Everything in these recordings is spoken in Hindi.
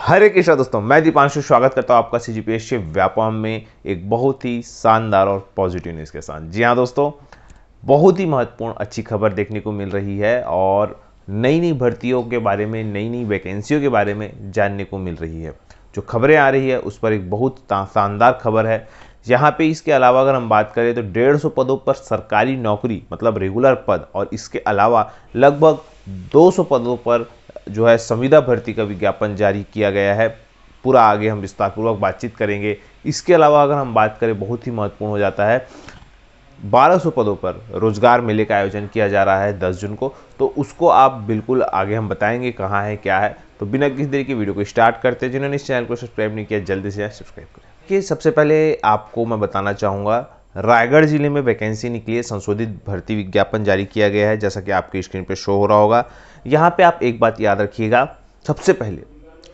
हरे कृष्णा दोस्तों, मैं दीपांशु स्वागत करता हूं आपका सीजीपीएस व्यापम में एक बहुत ही शानदार और पॉजिटिव न्यूज़ के साथ। जी हाँ दोस्तों, बहुत ही महत्वपूर्ण अच्छी खबर देखने को मिल रही है और नई नई भर्तियों के बारे में, नई नई वैकेंसियों के बारे में जानने को मिल रही है। जो खबरें आ रही है उस पर एक बहुत शानदार खबर है। यहाँ पे इसके अलावा अगर हम बात करें तो 150 पदों पर सरकारी नौकरी मतलब रेगुलर पद, और इसके अलावा लगभग 200 पदों पर जो है संविदा भर्ती का विज्ञापन जारी किया गया है। पूरा आगे हम विस्तारपूर्वक बातचीत करेंगे। इसके अलावा अगर हम बात करें, बहुत ही महत्वपूर्ण हो जाता है, 1200 पदों पर रोजगार मेले का आयोजन किया जा रहा है 10 जून को। तो उसको आप बिल्कुल आगे हम बताएंगे कहाँ है क्या है। तो बिना किसी देरी के वीडियो को स्टार्ट करते हैं। जिन्होंने इस चैनल को सब्सक्राइब नहीं किया जल्दी से सब्सक्राइब करें। कि सबसे पहले आपको मैं बताना चाहूँगा, रायगढ़ जिले में वैकेंसी निकली है, संशोधित भर्ती विज्ञापन जारी किया गया है, जैसा कि आपकी स्क्रीन पर शो हो रहा होगा। यहाँ पे आप एक बात याद रखिएगा, सबसे पहले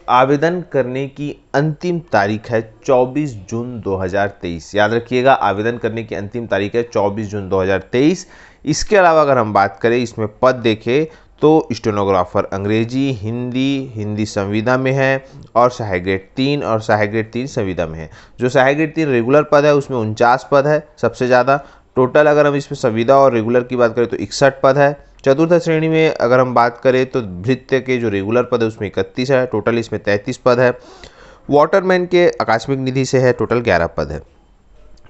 आवेदन करने की अंतिम तारीख है 24 जून 2023। याद रखिएगा, आवेदन करने की अंतिम तारीख है 24 जून 2023। इसके अलावा अगर हम बात करें, इसमें पद देखें तो स्टेनोग्राफर अंग्रेजी, हिंदी संविदा में है, और सहायक ग्रेड 3 और सहायक ग्रेड 3 संविदा में है। जो सहायक ग्रेड 3 रेगुलर पद है उसमें 49 पद है सबसे ज़्यादा। टोटल अगर हम इसमें संविदा और रेगुलर की बात करें तो 61 पद है। चतुर्थ श्रेणी में अगर हम बात करें तो भृत्य के जो रेगुलर पद है उसमें 31 है, टोटल इसमें 33 पद है। वाटरमैन के आकस्मिक निधि से है, टोटल 11 पद है।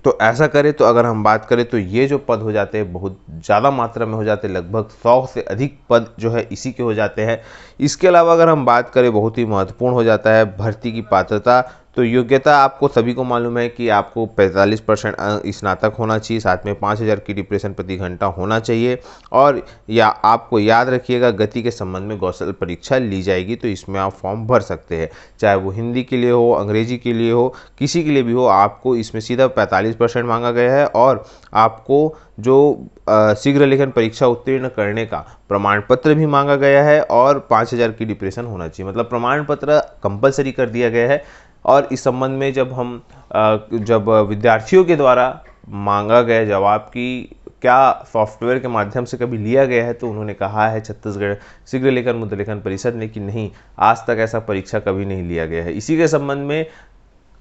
तो ऐसा करें तो अगर हम बात करें तो ये जो पद हो जाते हैं बहुत ज़्यादा मात्रा में हो जाते हैं, लगभग 100 से अधिक पद जो है इसी के हो जाते हैं। इसके अलावा अगर हम बात करें, बहुत ही महत्वपूर्ण हो जाता है भर्ती की पात्रता। तो योग्यता आपको सभी को मालूम है कि आपको 45% स्नातक होना चाहिए, साथ में 5000 की डिप्रेशन प्रति घंटा होना चाहिए, और या आपको याद रखिएगा गति के संबंध में कौशल परीक्षा ली जाएगी। तो इसमें आप फॉर्म भर सकते हैं, चाहे वो हिंदी के लिए हो, अंग्रेजी के लिए हो, किसी के लिए भी हो। आपको इसमें सीधा 45% मांगा गया है, और आपको जो शीघ्र लेखन परीक्षा उत्तीर्ण करने का प्रमाण पत्र भी मांगा गया है, और 5000 की डिप्रेशन होना चाहिए, मतलब प्रमाण पत्र कंपलसरी कर दिया गया है। और इस संबंध में जब विद्यार्थियों के द्वारा मांगा गया जवाब कि क्या सॉफ्टवेयर के माध्यम से कभी लिया गया है, तो उन्होंने कहा है छत्तीसगढ़ शीघ्र लेखन मुद्रा लेखन परिषद ने कि नहीं, आज तक ऐसा परीक्षा कभी नहीं लिया गया है। इसी के संबंध में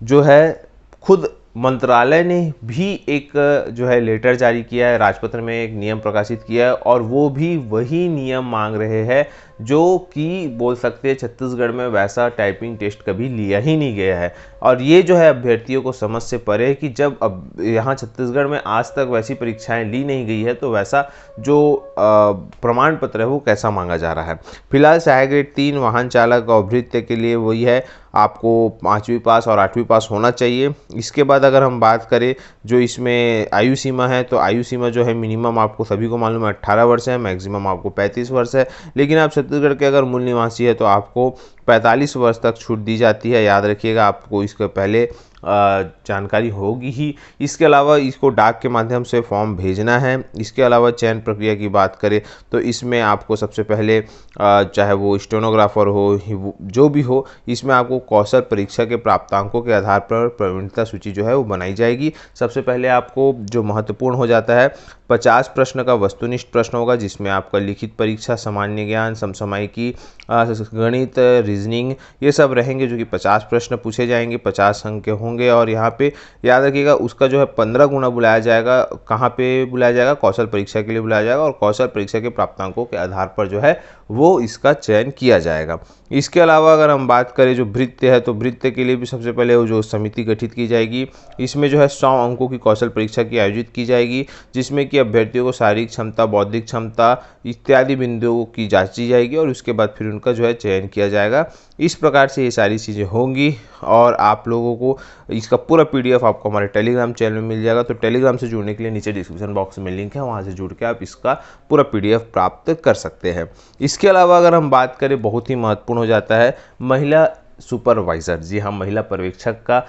जो है खुद मंत्रालय ने भी एक जो है लेटर जारी किया है, राजपत्र में एक नियम प्रकाशित किया है, और वो भी वही नियम मांग रहे हैं जो कि बोल सकते हैं छत्तीसगढ़ में वैसा टाइपिंग टेस्ट कभी लिया ही नहीं गया है। और ये जो है अभ्यर्थियों को समझ से परे है कि जब अब यहाँ छत्तीसगढ़ में आज तक वैसी परीक्षाएं ली नहीं गई है, तो वैसा जो प्रमाण पत्र है वो कैसा मांगा जा रहा है। फिलहाल सहायक ग्रेड 3 वाहन चालक और भृत्य के लिए वही है, आपको 5वीं पास और 8वीं पास होना चाहिए। इसके बाद अगर हम बात करें जो इसमें आयु सीमा है, तो आयु सीमा जो है मिनिमम आपको सभी को मालूम है 18 वर्ष है, मैक्सिमम आपको 35 वर्ष है। लेकिन आप छत्तीसगढ़ के अगर मूल निवासी है तो आपको 45 वर्ष तक छूट दी जाती है। याद रखिएगा, आपको इसके पहले जानकारी होगी ही। इसके अलावा इसको डाक के माध्यम से फॉर्म भेजना है। इसके अलावा चयन प्रक्रिया की बात करें तो इसमें आपको सबसे पहले चाहे वो स्टेनोग्राफर हो, जो भी हो, इसमें आपको कौशल परीक्षा के प्राप्तांकों के आधार पर प्रवीणता सूची जो है वो बनाई जाएगी। सबसे पहले आपको जो महत्वपूर्ण हो जाता है, 50 प्रश्न का वस्तुनिष्ठ प्रश्न होगा, जिसमें आपका लिखित परीक्षा, सामान्य ज्ञान, समसामयिकी, गणित, रीजनिंग, ये सब रहेंगे, जो कि 50 प्रश्न पूछे जाएंगे, 50 अंक के होंगे। और यहाँ पे याद रखिएगा उसका जो है 15 गुना बुलाया जाएगा। कहाँ पे बुलाया जाएगा? कौशल परीक्षा के लिए बुलाया जाएगा, और कौशल परीक्षा के प्राप्तांकों के आधार पर जो है वो इसका चयन किया जाएगा। इसके अलावा अगर हम बात करें जो भृत्य है, तो भृत्य के लिए भी सबसे पहले वो जो समिति गठित की जाएगी, इसमें जो है 100 अंकों की कौशल परीक्षा की आयोजित की जाएगी, जिसमें कि अभ्यर्थियों को शारीरिक क्षमता, बौद्धिक क्षमता इत्यादि बिंदुओं की जांची जाएगी, और उसके बाद फिर उनका जो है चयन किया जाएगा। इस प्रकार से ये सारी चीज़ें होंगी, और आप लोगों को इसका पूरा PDF आपको हमारे टेलीग्राम चैनल में मिल जाएगा। तो टेलीग्राम से जुड़ने के लिए नीचे डिस्क्रिप्शन बॉक्स में लिंक है, वहाँ से जुड़ के आप इसका पूरा PDF प्राप्त कर सकते हैं। इसके अलावा अगर हम बात करें, बहुत ही महत्वपूर्ण हो जाता है महिला सुपरवाइज़र। जी हाँ, महिला पर्यवेक्षक का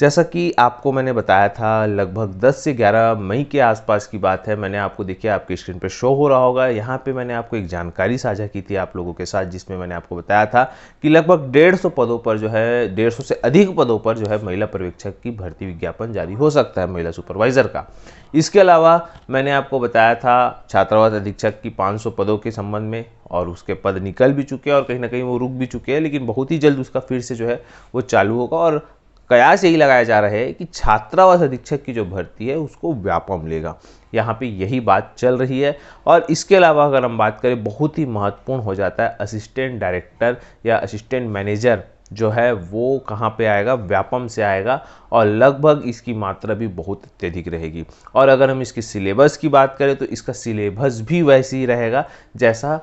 जैसा कि आपको मैंने बताया था, लगभग 10 से 11 मई के आसपास की बात है। मैंने आपको, देखिए आपकी स्क्रीन पे शो हो रहा होगा, यहाँ पे मैंने आपको एक जानकारी साझा की थी आप लोगों के साथ, जिसमें मैंने आपको बताया था कि लगभग 150 पदों पर जो है, 150 से अधिक पदों पर जो है महिला पर्यवेक्षक की भर्ती विज्ञापन जारी हो सकता है, महिला सुपरवाइजर का। इसके अलावा मैंने आपको बताया था छात्रावास अधीक्षक की 500 पदों के संबंध में, और उसके पद निकल भी चुके हैं और कहीं ना कहीं वो रुक भी चुके हैं, लेकिन बहुत ही जल्द उसका फिर से जो है वो चालू होगा। और कयास यही लगाया जा रहा है कि छात्रावास अधीक्षक की जो भर्ती है उसको व्यापम लेगा, यहाँ पे यही बात चल रही है। और इसके अलावा अगर हम बात करें, बहुत ही महत्वपूर्ण हो जाता है असिस्टेंट डायरेक्टर या असिस्टेंट मैनेजर जो है वो कहाँ पे आएगा, व्यापम से आएगा, और लगभग इसकी मात्रा भी बहुत अत्यधिक रहेगी। और अगर हम इसके सिलेबस की बात करें तो इसका सिलेबस भी वैसे ही रहेगा जैसा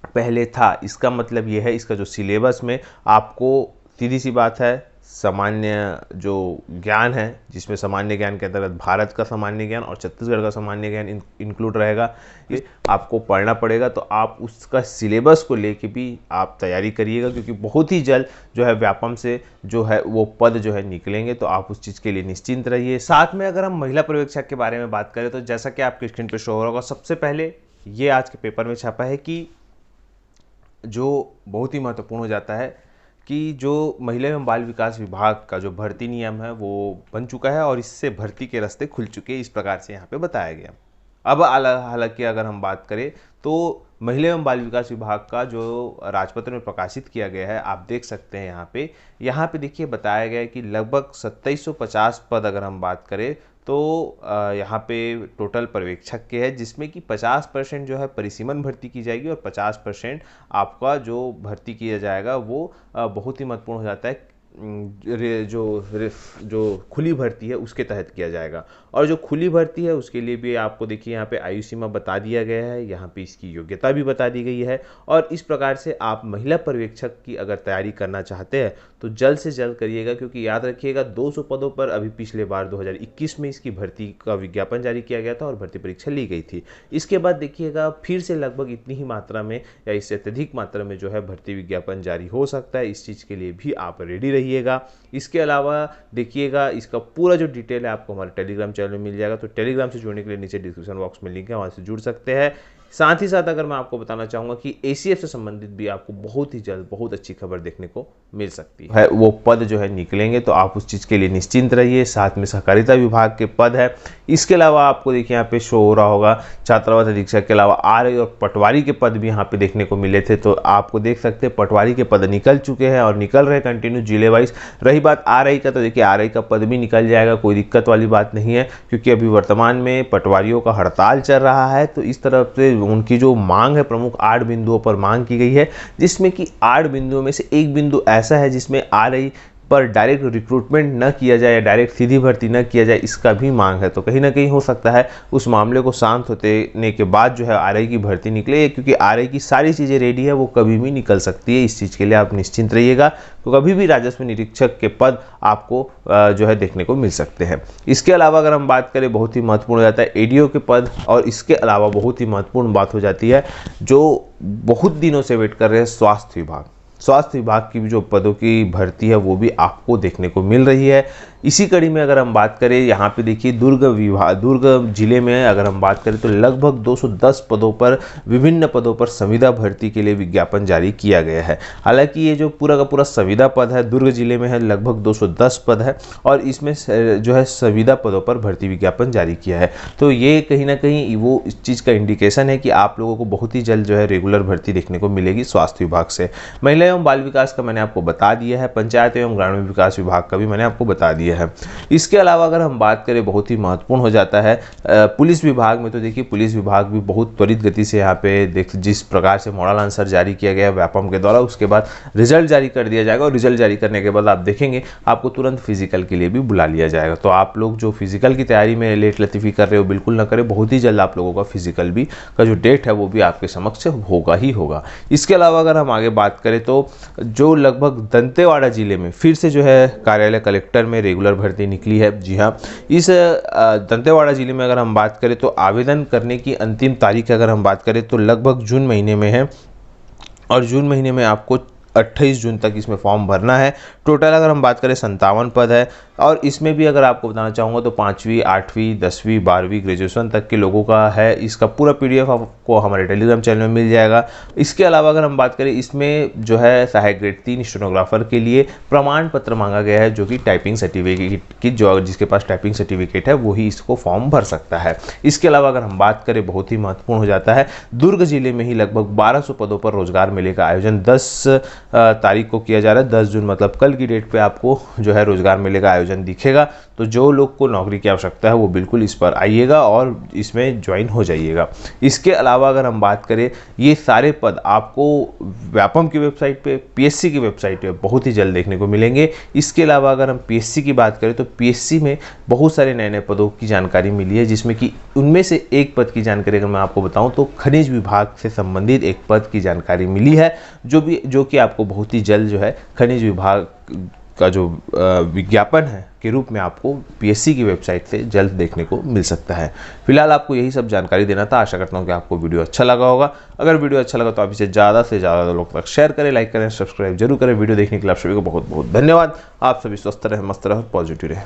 पहले था। इसका मतलब ये है, इसका जो सिलेबस में आपको सीधी सी बात है, सामान्य जो ज्ञान है, जिसमें सामान्य ज्ञान के अंतर्गत भारत का सामान्य ज्ञान और छत्तीसगढ़ का सामान्य ज्ञान इंक्लूड रहेगा, ये आपको पढ़ना पड़ेगा। तो आप उसका सिलेबस को लेके भी आप तैयारी करिएगा, क्योंकि बहुत ही जल्द जो है व्यापम से जो है वो पद जो है निकलेंगे, तो आप उस चीज़ के लिए निश्चिंत रहिए। साथ में अगर हम महिला पर्यवेक्षक के बारे में बात करें, तो जैसा कि आपकी स्क्रीन पर शो हो रहा होगा, सबसे पहले ये आज के पेपर में छापा है कि जो बहुत ही महत्वपूर्ण हो जाता है कि जो महिला एवं बाल विकास विभाग का जो भर्ती नियम है वो बन चुका है, और इससे भर्ती के रास्ते खुल चुके हैं, इस प्रकार से यहाँ पे बताया गया। अब हालांकि अगर हम बात करें तो महिला एवं बाल विकास विभाग का जो राजपत्र में प्रकाशित किया गया है, आप देख सकते हैं यहाँ पे देखिए बताया गया है कि लगभग 2750 पद अगर हम बात करें तो यहाँ पे टोटल पर्यवेक्षक के है, जिसमें कि 50% जो है परिसीमन भर्ती की जाएगी और 50% आपका जो भर्ती किया जाएगा वो बहुत ही महत्वपूर्ण हो जाता है, जो खुली भर्ती है उसके तहत किया जाएगा। और जो खुली भर्ती है उसके लिए भी आपको देखिए यहाँ पे आयु सीमा बता दिया गया है, यहाँ पे इसकी योग्यता भी बता दी गई है। और इस प्रकार से आप महिला पर्यवेक्षक की अगर तैयारी करना चाहते हैं तो जल्द से जल्द करिएगा, क्योंकि याद रखिएगा 200 पदों पर अभी पिछले बार 2021 में इसकी भर्ती का विज्ञापन जारी किया गया था और भर्ती परीक्षा ली गई थी। इसके बाद देखिएगा फिर से लगभग इतनी ही मात्रा में या इससे अत्यधिक मात्रा में जो है भर्ती विज्ञापन जारी हो सकता है। इस चीज़ के लिए भी आप रेडी रहिएगा। इसके अलावा देखिएगा इसका पूरा जो डिटेल है आपको हमारे टेलीग्राम चैनल में मिल जाएगा, तो टेलीग्राम से जुड़ने के लिए नीचे डिस्क्रिप्शन बॉक्स में लिंक है, वहाँ से जुड़ सकते हैं। साथ ही साथ अगर मैं आपको बताना चाहूँगा कि ACF से संबंधित भी आपको बहुत ही जल्द बहुत अच्छी खबर देखने को मिल सकती है, वो पद जो है निकलेंगे, तो आप उस चीज़ के लिए निश्चिंत रहिए। साथ में सहकारिता विभाग के पद है। इसके अलावा आपको देखिए यहाँ पे शो हो रहा होगा छात्रावास अधीक्षक के अलावा RI और पटवारी के पद भी यहाँ पे देखने को मिले थे, तो आपको देख सकते हैं पटवारी के पद निकल चुके हैं और निकल रहे कंटिन्यू जिले वाइज। रही बात RI का, तो देखिए RI का पद भी निकल जाएगा, कोई दिक्कत वाली बात नहीं है, क्योंकि अभी वर्तमान में पटवारियों का हड़ताल चल रहा है। तो इस तरफ से उनकी जो मांग है, प्रमुख 8 बिंदुओं पर मांग की गई है, जिसमें कि 8 बिंदुओं में से एक बिंदु ऐसा है जिसमें RI पर डायरेक्ट रिक्रूटमेंट न किया जाए या डायरेक्ट सीधी भर्ती न किया जाए, इसका भी मांग है। तो कहीं ना कहीं हो सकता है उस मामले को शांत होने के बाद जो है RI की भर्ती निकले, क्योंकि RI की सारी चीज़ें रेडी है, वो कभी भी निकल सकती है। इस चीज़ के लिए आप निश्चिंत रहिएगा, तो कभी भी राजस्व निरीक्षक के पद आपको जो है देखने को मिल सकते हैं। इसके अलावा अगर हम बात करें, बहुत ही महत्वपूर्ण हो जाता है ADO के पद, और इसके अलावा बहुत ही महत्वपूर्ण बात हो जाती है जो बहुत दिनों से वेट कर रहे हैं, स्वास्थ्य विभाग। स्वास्थ्य विभाग की भी जो पदों की भर्ती है वो भी आपको देखने को मिल रही है। इसी कड़ी में अगर हम बात करें, यहाँ पे देखिए दुर्ग जिले में अगर हम बात करें तो लगभग 210 पदों पर, विभिन्न पदों पर संविदा भर्ती के लिए विज्ञापन जारी किया गया है। हालांकि ये जो पूरा का पूरा संविदा पद है दुर्ग जिले में है, लगभग 210 पद है, और इसमें जो है संविदा पदों पर भर्ती विज्ञापन जारी किया है। तो ये कहीं ना कहीं वो इस चीज़ का इंडिकेशन है कि आप लोगों को बहुत ही जल्द जो है रेगुलर भर्ती देखने को मिलेगी स्वास्थ्य विभाग से। महिला एवं बाल विकास का मैंने आपको बता दिया है, पंचायत एवं ग्रामीण विकास विभाग का भी मैंने आपको बता दिया है। इसके अलावा अगर हम बात करें, बहुत ही महत्वपूर्ण हो जाता है पुलिस विभाग में, तो देखिए पुलिस विभाग भी बहुत त्वरित गति से यहाँ पे जिस प्रकार से मॉडल आंसर जारी किया गया व्यापम के द्वारा, उसके बाद रिजल्ट जारी कर दिया जाएगा, और रिजल्ट जारी करने के बाद आप देखेंगे आपको तुरंत फिजिकल के लिए भी बुला लिया जाएगा। तो आप लोग जो फिजिकल की तैयारी में लेट लतीफ़ी कर रहे हो बिल्कुल ना करें, बहुत ही जल्द आप लोगों का फिजिकल भी का जो डेट है वो भी आपके समक्ष होगा ही होगा। इसके अलावा अगर हम आगे बात करें तो जो लगभग दंतेवाड़ा जिले में फिर से जो है कार्यालय कलेक्टर में रेगुलर भर्ती निकली है। जी हाँ, इस दंतेवाड़ा जिले में अगर हम बात करें तो आवेदन करने की अंतिम तारीख अगर हम बात करें तो लगभग जून महीने में है, और जून महीने में आपको 28 जून तक इसमें फॉर्म भरना है। टोटल अगर हम बात करें 57 पद है, और इसमें भी अगर आपको बताना चाहूँगा तो 5वीं 8वीं 10वीं 12वीं ग्रेजुएशन तक के लोगों का है। इसका पूरा PDF आपको हमारे टेलीग्राम चैनल में मिल जाएगा। इसके अलावा अगर हम बात करें, इसमें जो है सहायक ग्रेड 3 स्टेनोग्राफर के लिए प्रमाण पत्र मांगा गया है, जो कि टाइपिंग सर्टिफिकेट की, जो जिसके पास टाइपिंग सर्टिफिकेट है वही इसको फॉर्म भर सकता है। इसके अलावा अगर हम बात करें, बहुत ही महत्वपूर्ण हो जाता है, दुर्ग जिले में ही लगभग 1200 पदों पर रोजगार मेले का आयोजन 10 तारीख को किया जा रहा है। 10 जून मतलब कल की डेट पे आपको जो है रोजगार मेले का आयोजन दिखेगा। तो जो लोग को नौकरी की आवश्यकता है वो बिल्कुल इस पर आइएगा और इसमें ज्वाइन हो जाइएगा। इसके अलावा अगर हम बात करें, ये सारे पद आपको व्यापम की वेबसाइट पे, PSC की वेबसाइट पे बहुत ही जल्द देखने को मिलेंगे। इसके अलावा अगर हम PSC की बात करें तो PSC में बहुत सारे नए नए पदों की जानकारी मिली है, जिसमें कि उनमें से एक पद की जानकारी अगर मैं आपको बताऊं तो खनिज विभाग से संबंधित एक पद की जानकारी मिली है, जो कि आपको बहुत ही जल्द जो है खनिज विभाग का जो विज्ञापन है के रूप में आपको PSC की वेबसाइट से जल्द देखने को मिल सकता है। फिलहाल आपको यही सब जानकारी देना था। आशा करता हूँ कि आपको वीडियो अच्छा लगा होगा। अगर वीडियो अच्छा लगा तो आप इसे ज़्यादा से ज़्यादा लोग तक शेयर करें, लाइक करें, सब्सक्राइब जरूर करें। वीडियो देखने के लिए आप सभी को बहुत बहुत धन्यवाद। आप सभी स्वस्थ रहें, मस्त रहें, पॉजिटिव रहें।